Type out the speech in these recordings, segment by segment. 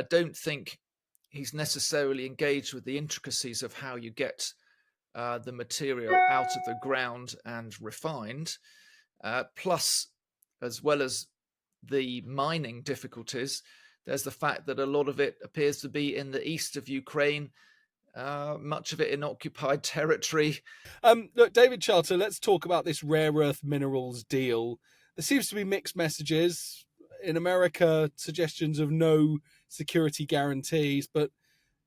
don't think he's necessarily engaged with the intricacies of how you get the material out of the ground and refined. Plus, as well as the mining difficulties, there's the fact that a lot of it appears to be in the east of Ukraine, much of it in occupied territory. Look, David Charter, let's talk about this rare earth minerals deal. There seems to be mixed messages. In America, suggestions of no security guarantees, but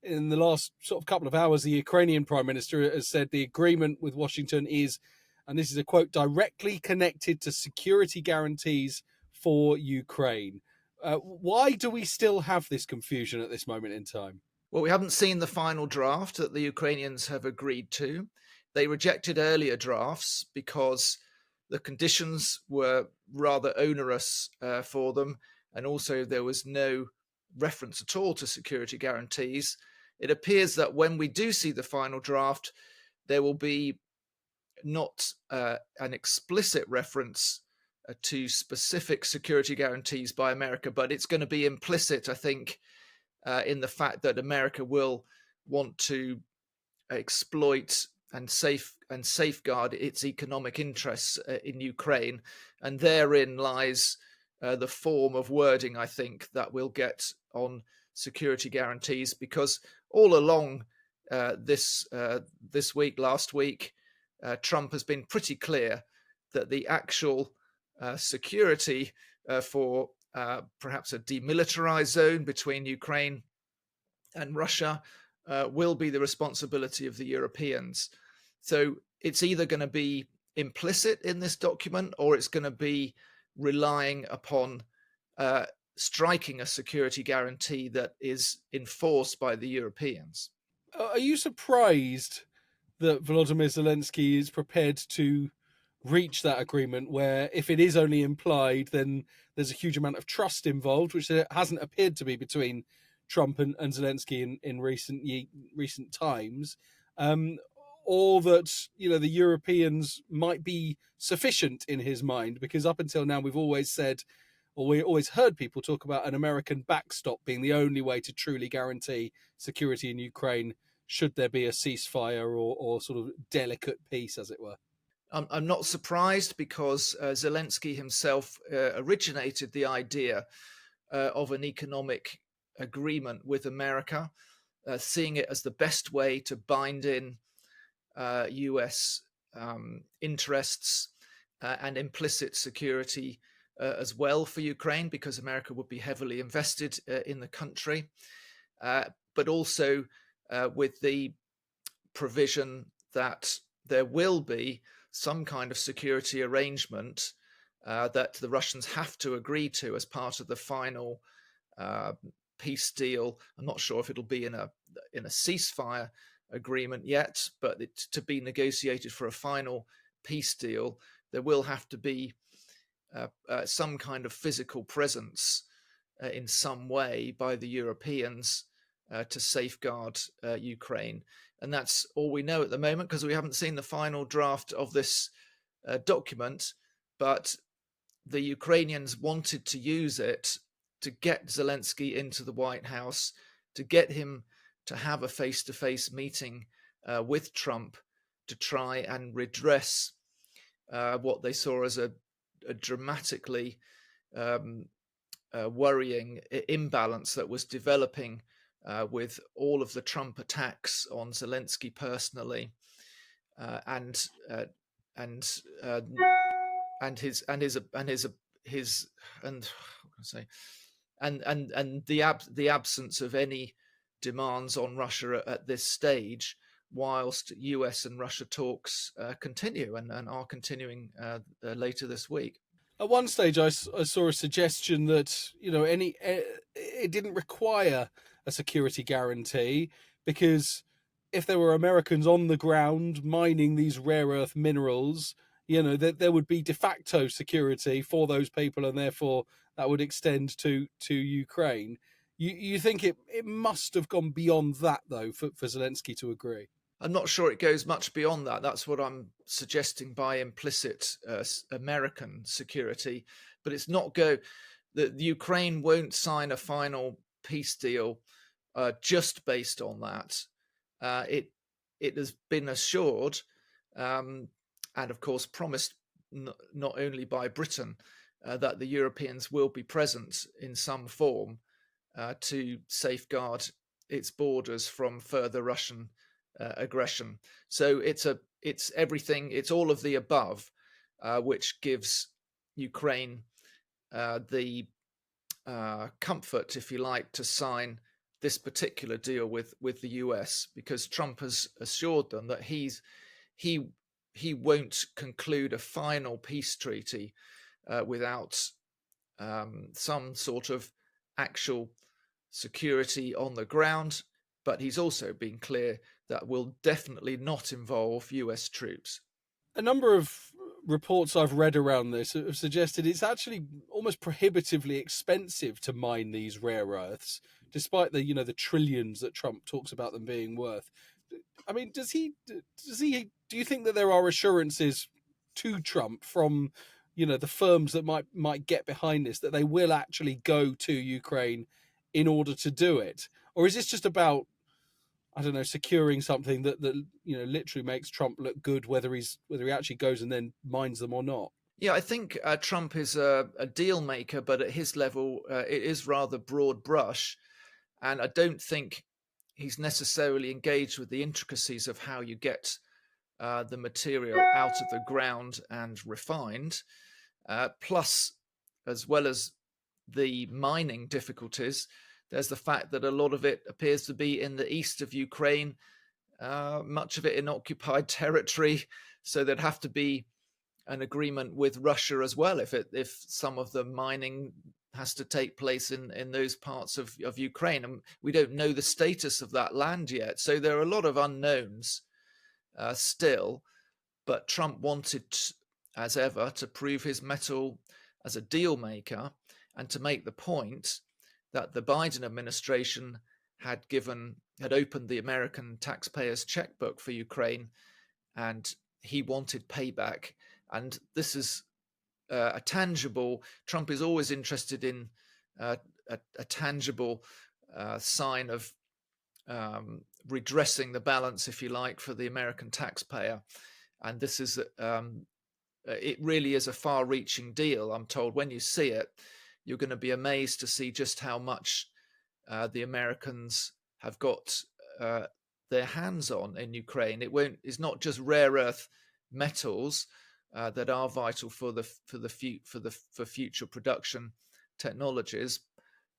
in the last sort of couple of hours, the Ukrainian Prime Minister has said the agreement with Washington is, and this is a quote, directly connected to security guarantees for Ukraine. Why do we still have this confusion at this moment in time? Well, we haven't seen the final draft that the Ukrainians have agreed to. They rejected earlier drafts because the conditions were rather onerous for them, and also there was no reference at all to security guarantees. It appears that when we do see the final draft, there will be not an explicit reference to specific security guarantees by America, but it's going to be implicit, I think, in the fact that America will want to exploit and safeguard its economic interests in Ukraine, and therein lies the form of wording, I think, that we'll get on security guarantees. Because all along this week, last week, Trump has been pretty clear that the actual security for perhaps a demilitarized zone between Ukraine and Russia will be the responsibility of the Europeans. So it's either going to be implicit in this document, or it's going to be relying upon striking a security guarantee that is enforced by the Europeans. Are you surprised that Volodymyr Zelensky is prepared to reach that agreement, where if it is only implied, then there's a huge amount of trust involved, which there hasn't appeared to be between Trump and Zelensky in recent times, or that the Europeans might be sufficient in his mind? Because up until now, we've always said, or we always heard people talk about an American backstop being the only way to truly guarantee security in Ukraine, should there be a ceasefire or sort of delicate peace, as it were. I'm not surprised, because Zelensky himself originated the idea of an economic agreement with America, seeing it as the best way to bind in US interests and implicit security as well for Ukraine, because America would be heavily invested in the country, but also with the provision that there will be some kind of security arrangement that the Russians have to agree to as part of the final peace deal. I'm not sure if it'll be in a ceasefire agreement yet, but to be negotiated for a final peace deal, there will have to be some kind of physical presence in some way by the Europeans to safeguard Ukraine. And that's all we know at the moment, because we haven't seen the final draft of this document. But the Ukrainians wanted to use it to get Zelensky into the White House, to get him to have a face-to-face meeting with Trump, to try and redress what they saw as a dramatically worrying imbalance that was developing with all of the Trump attacks on Zelensky personally, and the absence of any demands on Russia at this stage, whilst US and Russia talks continue and are continuing later this week. At one stage, I saw a suggestion that it didn't require a security guarantee, because if there were Americans on the ground mining these rare earth minerals, there would be de facto security for those people, and therefore that would extend to Ukraine. You think it must have gone beyond that, though, for Zelensky to agree? I'm not sure it goes much beyond that. That's what I'm suggesting by implicit American security. But it's not the Ukraine won't sign a final peace deal just based on that. It has been assured, and of course promised, not only by Britain, that the Europeans will be present in some form to safeguard its borders from further Russian aggression. So it's everything. It's all of the above, which gives Ukraine the comfort, if you like, to sign this particular deal with the US, because Trump has assured them that he won't conclude a final peace treaty without some sort of actual security on the ground. But he's also been clear that will definitely not involve US troops. A number of reports I've read around this have suggested it's actually almost prohibitively expensive to mine these rare earths, despite the the trillions that Trump talks about them being worth. I mean, do you think that there are assurances to Trump from the firms that might get behind this, that they will actually go to Ukraine in order to do it, or is this just about, I don't know, securing something that literally makes Trump look good, whether he actually goes and then mines them or not? Yeah, I think Trump is a deal maker, but at his level, it is rather broad brush, and I don't think he's necessarily engaged with the intricacies of how you get the material out of the ground and refined. Plus, as well as the mining difficulties, there's the fact that a lot of it appears to be in the east of Ukraine, much of it in occupied territory. So there'd have to be an agreement with Russia as well if some of the mining has to take place in those parts of Ukraine. And we don't know the status of that land yet. So there are a lot of unknowns still. But Trump wanted, as ever, to prove his mettle as a deal maker and to make the point that the Biden administration had opened the American taxpayers' checkbook for Ukraine, and he wanted payback. And this is a tangible. Trump is always interested in a tangible sign of redressing the balance, if you like, for the American taxpayer. And this is it really is a far-reaching deal, I'm told. When you see it, you're going to be amazed to see just how much the Americans have got their hands on in Ukraine. It's not just rare earth metals that are vital for future production technologies,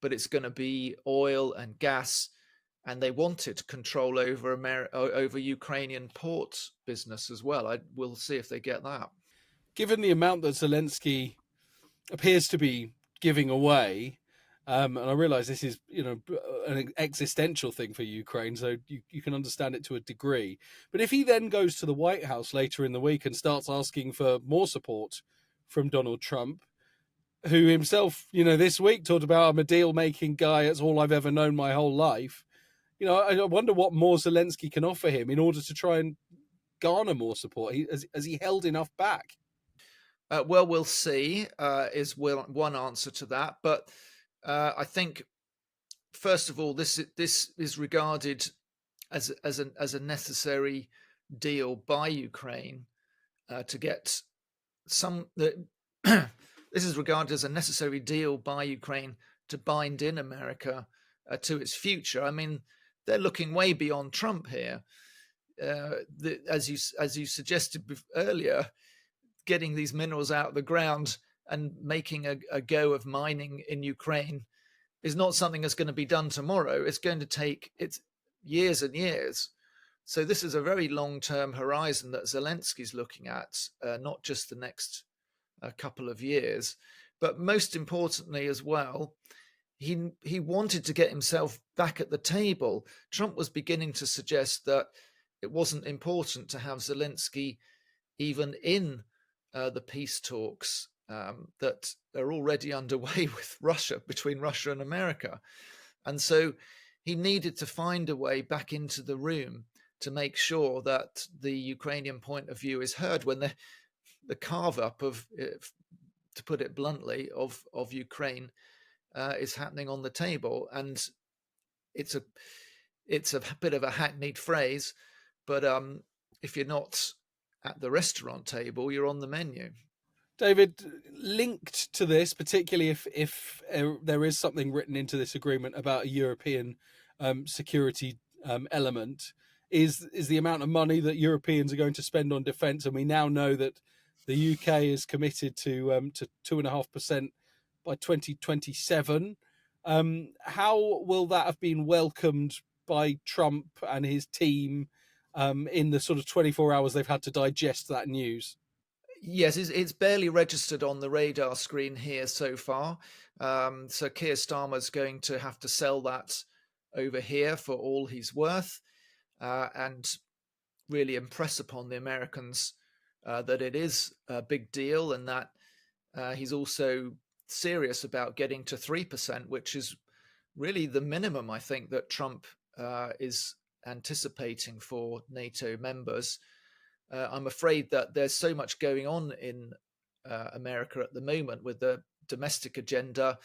but it's going to be oil and gas. And they wanted control over Ukrainian port business as well. We'll see if they get that. Given the amount that Zelensky appears to be giving away, and I realise this is an existential thing for Ukraine, so you can understand it to a degree. But if he then goes to the White House later in the week and starts asking for more support from Donald Trump, who himself, this week talked about, I'm a deal-making guy, it's all I've ever known my whole life. I wonder what more Zelensky can offer him in order to try and garner more support. Has he held enough back? Well, we'll see. Is one answer to that, but I think first of all, this is regarded as a necessary deal by Ukraine to get some. This is regarded as a necessary deal by Ukraine to bind in America to its future. I mean, they're looking way beyond Trump here. As you suggested earlier, getting these minerals out of the ground and making a go of mining in Ukraine is not something that's going to be done tomorrow. It's going to take years and years. So this is a very long-term horizon that Zelensky's looking at, not just the next couple of years, but most importantly as well, he wanted to get himself back at the table. Trump was beginning to suggest that it wasn't important to have Zelensky even in the peace talks that are already underway with Russia, between Russia and America. And so he needed to find a way back into the room to make sure that the Ukrainian point of view is heard when the carve up of, to put it bluntly, of Ukraine is happening on the table. And it's a it's a bit of a hackneyed phrase, but if you're not at the restaurant table, you're on the menu. David, linked to this, particularly if there is something written into this agreement about a European security element, is the amount of money that Europeans are going to spend on defence, and we now know that the UK is committed to 2.5% by 2027. How will that have been welcomed by Trump and his team in the sort of 24 hours they've had to digest that news? Yes, it's barely registered on the radar screen here so far. So Keir Starmer's going to have to sell that over here for all he's worth, and really impress upon the Americans that it is a big deal, and that he's also serious about getting to 3%, which is really the minimum I think that Trump is anticipating for NATO members. I'm afraid that there's so much going on in America at the moment with the domestic agenda.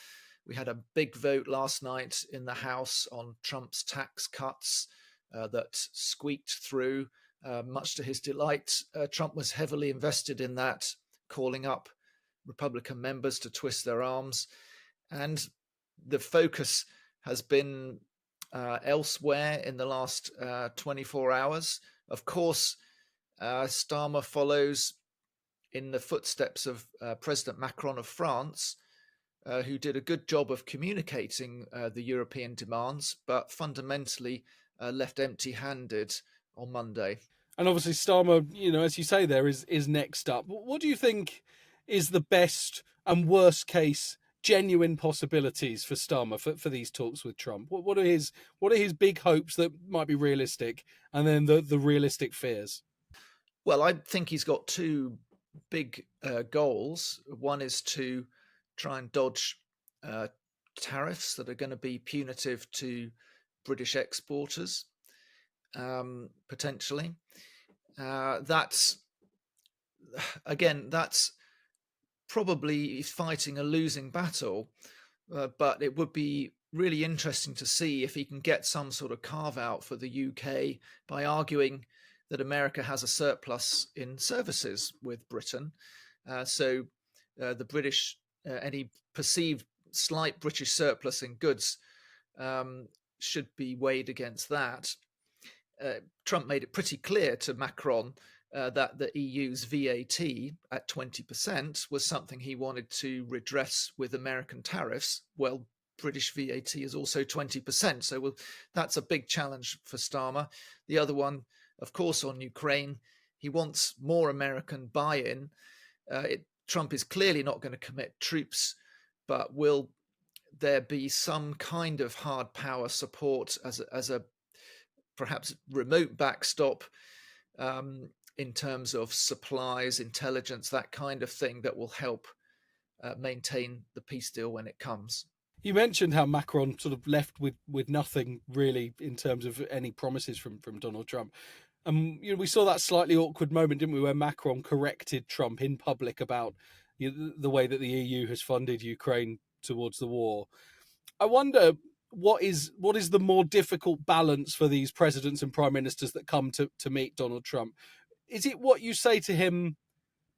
We had a big vote last night in the House on Trump's tax cuts that squeaked through, much to his delight. Trump was heavily invested in that, calling up Republican members to twist their arms. And the focus has been elsewhere in the last 24 hours. Of course, Starmer follows in the footsteps of President Macron of France, who did a good job of communicating the European demands, but fundamentally left empty-handed on Monday. And obviously, Starmer, as you say, there is next up. What do you think is the best and worst case genuine possibilities for Starmer for these talks with Trump? What are his big hopes that might be realistic, and then the realistic fears? Well, I think he's got two big goals. One is to try and dodge tariffs that are going to be punitive to British exporters, potentially. That's that's probably fighting a losing battle, but it would be really interesting to see if he can get some sort of carve out for the UK by arguing that America has a surplus in services with Britain. So the British, any perceived slight British surplus in goods should be weighed against that. Trump made it pretty clear to Macron that the EU's VAT at 20% was something he wanted to redress with American tariffs. Well, British VAT is also 20%. So that's a big challenge for Starmer. The other one, of course, on Ukraine, he wants more American buy-in. Trump is clearly not going to commit troops, but will there be some kind of hard power support as a perhaps remote backstop in terms of supplies, intelligence, that kind of thing that will help maintain the peace deal when it comes. You mentioned how Macron sort of left with nothing really in terms of any promises from Donald Trump. We saw that slightly awkward moment, didn't we, where Macron corrected Trump in public about the way that the EU has funded Ukraine towards the war. I wonder what is the more difficult balance for these presidents and prime ministers that come to meet Donald Trump? Is it what you say to him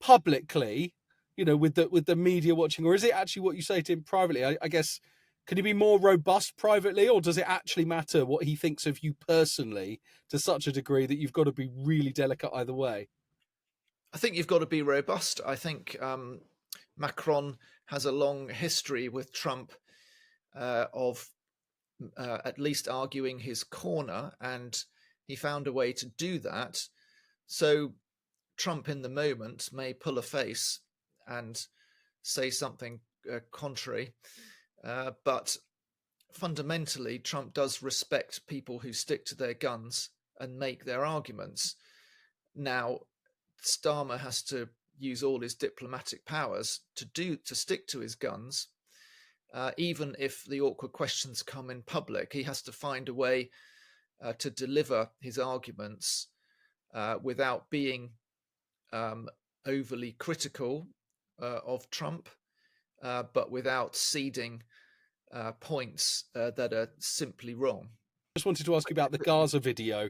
publicly, with the media watching, or is it actually what you say to him privately? I guess, can he be more robust privately, or does it actually matter what he thinks of you personally to such a degree that you've got to be really delicate either way? I think you've got to be robust. I think Macron has a long history with Trump of at least arguing his corner, and he found a way to do that. So Trump in the moment may pull a face and say something contrary, but fundamentally, Trump does respect people who stick to their guns and make their arguments. Now, Starmer has to use all his diplomatic powers to stick to his guns. Even if the awkward questions come in public, he has to find a way to deliver his arguments without being overly critical of Trump, but without ceding points that are simply wrong. Just wanted to ask you about the Gaza video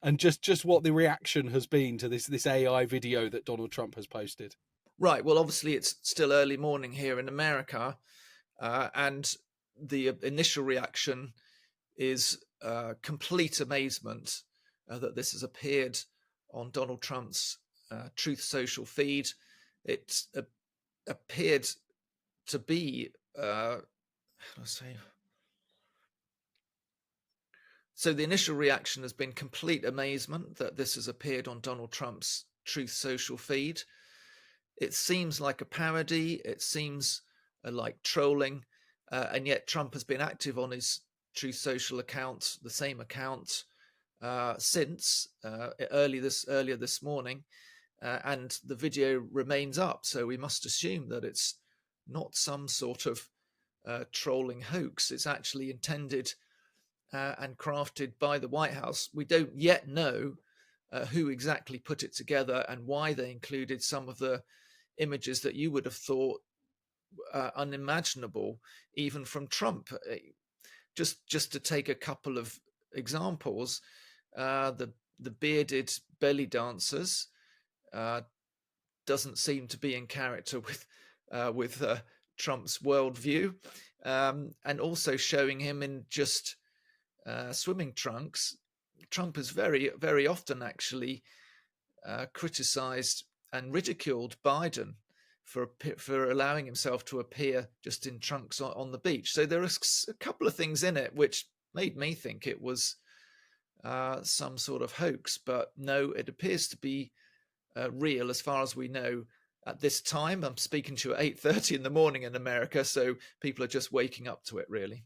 and just what the reaction has been to this AI video that Donald Trump has posted. Right. Well, obviously, it's still early morning here in America, and the initial reaction is complete amazement that this has appeared on Donald Trump's Truth Social feed. It appeared to be, how do I say? So the initial reaction has been complete amazement that this has appeared on Donald Trump's Truth Social feed. It seems like a parody. It seems like trolling, and yet Trump has been active on his Truth Social account, the same account, since earlier this morning, and the video remains up. So we must assume that it's not some sort of trolling hoax. It's actually intended and crafted by the White House. We don't yet know who exactly put it together and why they included some of the images that you would have thought unimaginable, even from Trump. Just to take a couple of examples, the bearded belly dancers doesn't seem to be in character with Trump's worldview, and also showing him in just swimming trunks. Trump has very, very often actually criticized and ridiculed Biden for allowing himself to appear just in trunks on the beach. So there are a couple of things in it which made me think it was some sort of hoax, but no, it appears to be real as far as we know at this time. I'm speaking to you at 8:30 in the morning in America, so people are just waking up to it, really.